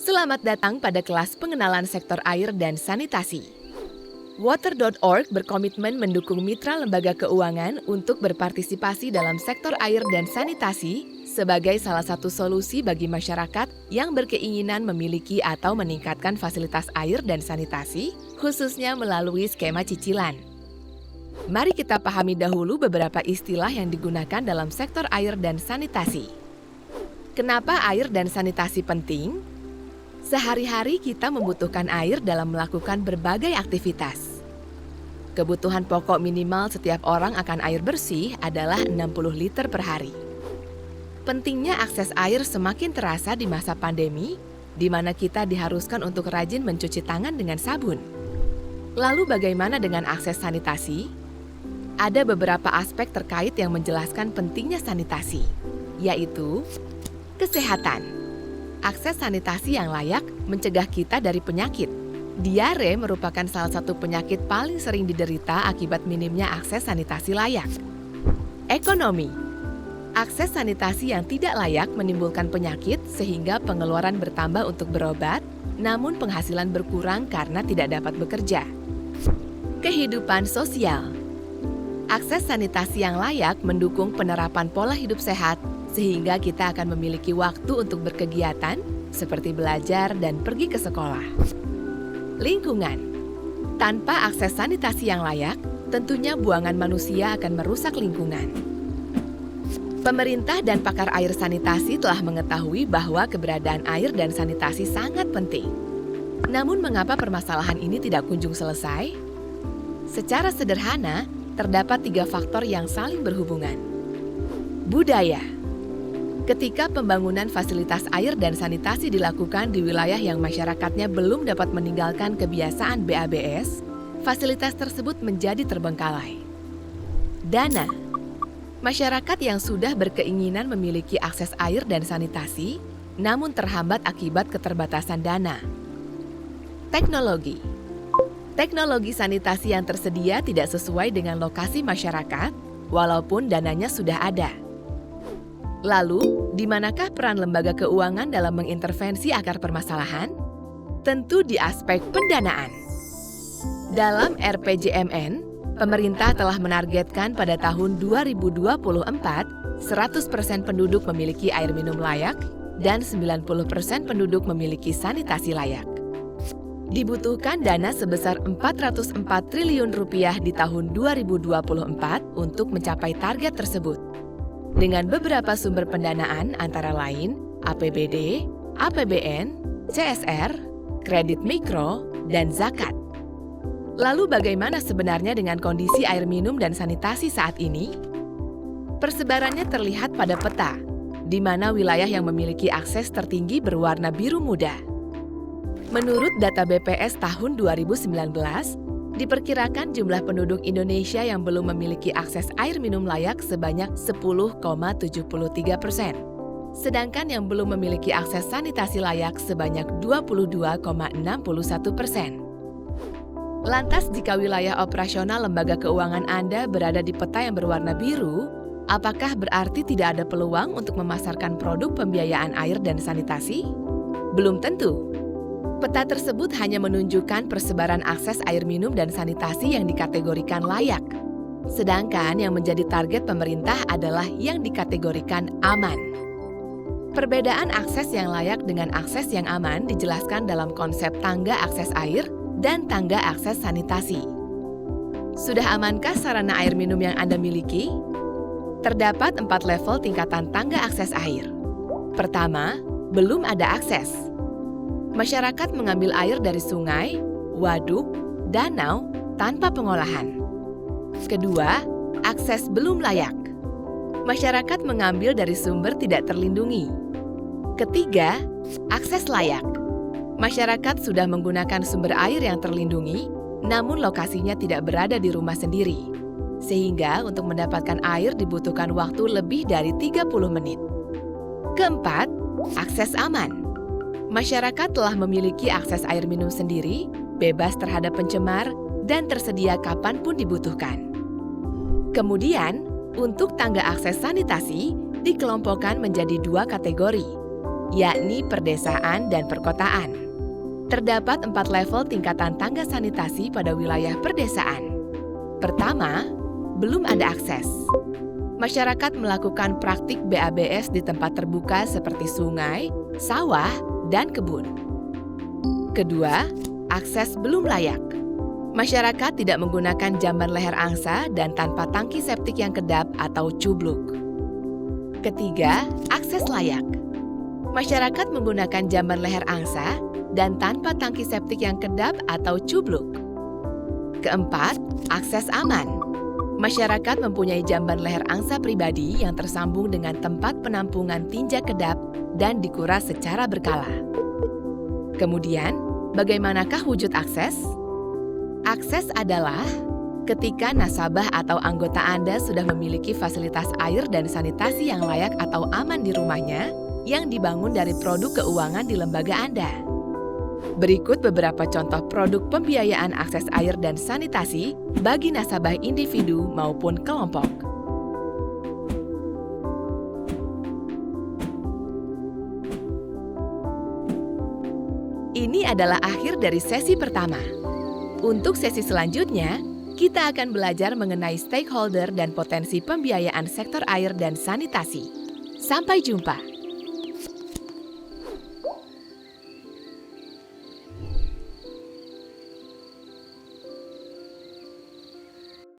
Selamat datang pada kelas pengenalan sektor air dan sanitasi. Water.org berkomitmen mendukung mitra lembaga keuangan untuk berpartisipasi dalam sektor air dan sanitasi sebagai salah satu solusi bagi masyarakat yang berkeinginan memiliki atau meningkatkan fasilitas air dan sanitasi, khususnya melalui skema cicilan. Mari kita pahami dahulu beberapa istilah yang digunakan dalam sektor air dan sanitasi. Kenapa air dan sanitasi penting? Sehari-hari kita membutuhkan air dalam melakukan berbagai aktivitas. Kebutuhan pokok minimal setiap orang akan air bersih adalah 60 liter per hari. Pentingnya akses air semakin terasa di masa pandemi, di mana kita diharuskan untuk rajin mencuci tangan dengan sabun. Lalu bagaimana dengan akses sanitasi? Ada beberapa aspek terkait yang menjelaskan pentingnya sanitasi, yaitu kesehatan. Akses sanitasi yang layak mencegah kita dari penyakit. Diare merupakan salah satu penyakit paling sering diderita akibat minimnya akses sanitasi layak. Ekonomi. Akses sanitasi yang tidak layak menimbulkan penyakit sehingga pengeluaran bertambah untuk berobat, namun penghasilan berkurang karena tidak dapat bekerja. Kehidupan sosial. Akses sanitasi yang layak mendukung penerapan pola hidup sehat sehingga kita akan memiliki waktu untuk berkegiatan seperti belajar dan pergi ke sekolah. Lingkungan. Tanpa akses sanitasi yang layak, tentunya buangan manusia akan merusak lingkungan. Pemerintah dan pakar air sanitasi telah mengetahui bahwa keberadaan air dan sanitasi sangat penting. Namun mengapa permasalahan ini tidak kunjung selesai? Secara sederhana, terdapat 3 faktor yang saling berhubungan. Budaya. Ketika pembangunan fasilitas air dan sanitasi dilakukan di wilayah yang masyarakatnya belum dapat meninggalkan kebiasaan BABS, fasilitas tersebut menjadi terbengkalai. Dana. Masyarakat yang sudah berkeinginan memiliki akses air dan sanitasi, namun terhambat akibat keterbatasan dana. Teknologi. Teknologi sanitasi yang tersedia tidak sesuai dengan lokasi masyarakat, walaupun dananya sudah ada. Lalu, di manakah peran lembaga keuangan dalam mengintervensi akar permasalahan? Tentu di aspek pendanaan. Dalam RPJMN, pemerintah telah menargetkan pada tahun 2024, 100% penduduk memiliki air minum layak dan 90% penduduk memiliki sanitasi layak. Dibutuhkan dana sebesar Rp404 triliun di tahun 2024 untuk mencapai target tersebut. Dengan beberapa sumber pendanaan antara lain APBD, APBN, CSR, kredit mikro, dan zakat. Lalu bagaimana sebenarnya dengan kondisi air minum dan sanitasi saat ini? Persebarannya terlihat pada peta, di mana wilayah yang memiliki akses tertinggi berwarna biru muda. Menurut data BPS tahun 2019, diperkirakan jumlah penduduk Indonesia yang belum memiliki akses air minum layak sebanyak 10,73%. Sedangkan yang belum memiliki akses sanitasi layak sebanyak 22,61%. Lantas jika wilayah operasional lembaga keuangan Anda berada di peta yang berwarna biru, apakah berarti tidak ada peluang untuk memasarkan produk pembiayaan air dan sanitasi? Belum tentu. Peta tersebut hanya menunjukkan persebaran akses air minum dan sanitasi yang dikategorikan layak. Sedangkan yang menjadi target pemerintah adalah yang dikategorikan aman. Perbedaan akses yang layak dengan akses yang aman dijelaskan dalam konsep tangga akses air dan tangga akses sanitasi. Sudah amankah sarana air minum yang Anda miliki? Terdapat 4 level tingkatan tangga akses air. Pertama, belum ada akses. Masyarakat mengambil air dari sungai, waduk, danau tanpa pengolahan. Kedua, akses belum layak. Masyarakat mengambil dari sumber tidak terlindungi. Ketiga, akses layak. Masyarakat sudah menggunakan sumber air yang terlindungi, namun lokasinya tidak berada di rumah sendiri. Sehingga untuk mendapatkan air dibutuhkan waktu lebih dari 30 menit. Keempat, akses aman. Masyarakat telah memiliki akses air minum sendiri, bebas terhadap pencemar, dan tersedia kapanpun dibutuhkan. Kemudian, untuk tangga akses sanitasi dikelompokkan menjadi 2 kategori, yakni perdesaan dan perkotaan. Terdapat 4 level tingkatan tangga sanitasi pada wilayah perdesaan. Pertama, belum ada akses. Masyarakat melakukan praktik BABS di tempat terbuka seperti sungai, sawah, dan kebun. Kedua, akses belum layak. Masyarakat tidak menggunakan jamban leher angsa dan tanpa tangki septik yang kedap atau cubluk. Ketiga, akses layak. Masyarakat menggunakan jamban leher angsa dan tanpa tangki septik yang kedap atau cubluk. Keempat, akses aman. Masyarakat mempunyai jamban leher angsa pribadi yang tersambung dengan tempat penampungan tinja kedap dan dikuras secara berkala. Kemudian, bagaimanakah wujud akses? Akses adalah ketika nasabah atau anggota Anda sudah memiliki fasilitas air dan sanitasi yang layak atau aman di rumahnya yang dibangun dari produk keuangan di lembaga Anda. Berikut beberapa contoh produk pembiayaan akses air dan sanitasi bagi nasabah individu maupun kelompok. Ini adalah akhir dari sesi pertama. Untuk sesi selanjutnya, kita akan belajar mengenai stakeholder dan potensi pembiayaan sektor air dan sanitasi. Sampai jumpa!